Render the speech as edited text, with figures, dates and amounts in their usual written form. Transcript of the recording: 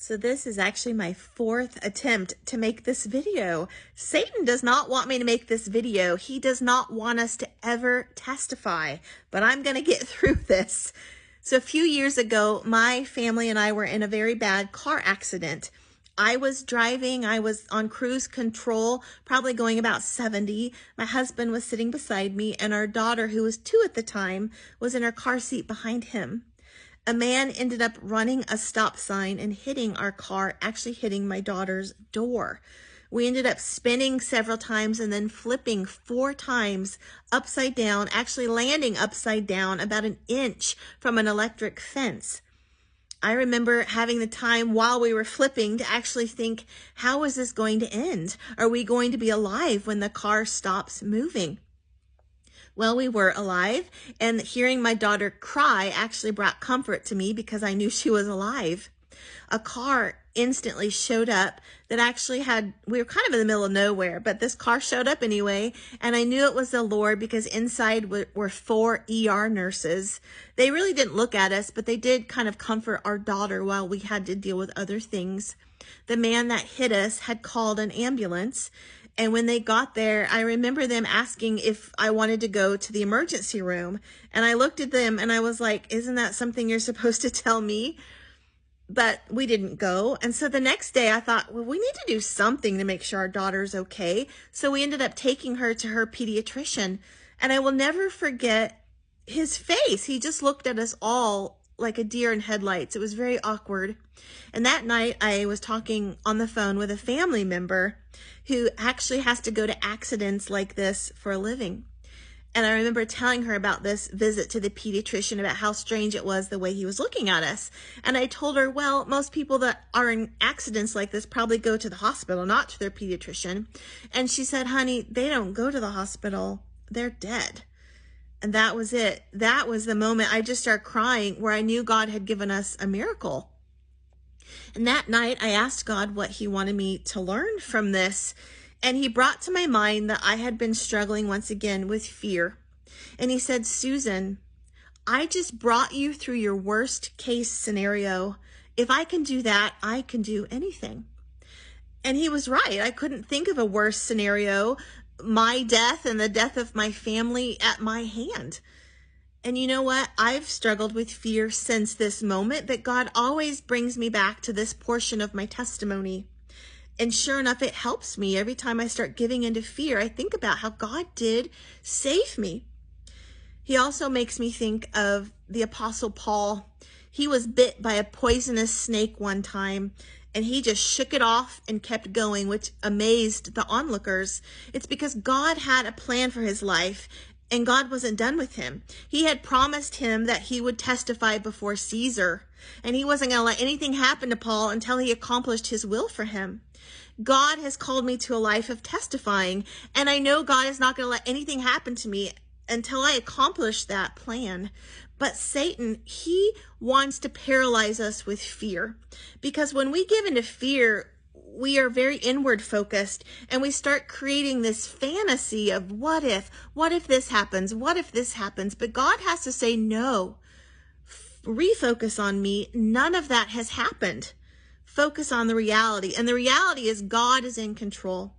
So this is actually my fourth attempt to make this video. Satan does not want me to make this video. He does not want us to ever testify, but I'm going to get through this. So a few years ago, my family and I were in a very bad car accident. I was driving, I was on cruise control, probably going about 70. My husband was sitting beside me, and our daughter, who was 2 at the time, was in her car seat behind him. A man ended up running a stop sign and hitting our car, actually hitting my daughter's door. We ended up spinning several times and then flipping 4 times upside down, actually landing upside down about an inch from an electric fence. I remember having the time while we were flipping to actually think, how is this going to end? Are we going to be alive when the car stops moving? Well, we were alive, and hearing my daughter cry actually brought comfort to me because I knew she was alive. A car instantly showed up that actually we were kind of in the middle of nowhere, but this car showed up anyway, and I knew it was the Lord because inside were 4 ER nurses. They really didn't look at us, but they did kind of comfort our daughter while we had to deal with other things. The man that hit us had called an ambulance, and when they got there, I remember them asking if I wanted to go to the emergency room. And I looked at them and I was like, isn't that something you're supposed to tell me? But we didn't go. And so the next day I thought, well, we need to do something to make sure our daughter's okay. So we ended up taking her to her pediatrician. And I will never forget his face. He just looked at us all like a deer in headlights. It was very awkward. And that night I was talking on the phone with a family member who actually has to go to accidents like this for a living. And I remember telling her about this visit to the pediatrician, about how strange it was the way he was looking at us. And I told her, well, most people that are in accidents like this probably go to the hospital, not to their pediatrician. And she said, honey, they don't go to the hospital. They're dead. And that was it. That was the moment I just started crying, where I knew God had given us a miracle. And that night I asked God what he wanted me to learn from this. And he brought to my mind that I had been struggling once again with fear. And he said, Susan, I just brought you through your worst case scenario. If I can do that, I can do anything. And he was right. I couldn't think of a worse scenario. My death and the death of my family at my hand. And you know what? I've struggled with fear since this moment, but God always brings me back to this portion of my testimony. And sure enough, it helps me. Every time I start giving into fear, I think about how God did save me. He also makes me think of the Apostle Paul. He was bit by a poisonous snake one time, and he just shook it off and kept going, which amazed the onlookers. It's because God had a plan for his life, and God wasn't done with him. He had promised him that he would testify before Caesar, and he wasn't going to let anything happen to Paul until he accomplished his will for him. God has called me to a life of testifying, and I know God is not going to let anything happen to me until I accomplish that plan. But Satan, he wants to paralyze us with fear, because when we give into fear, we are very inward focused, and we start creating this fantasy of what if this happens, what if this happens? But God has to say, no, refocus on me. None of that has happened. Focus on the reality. And the reality is God is in control.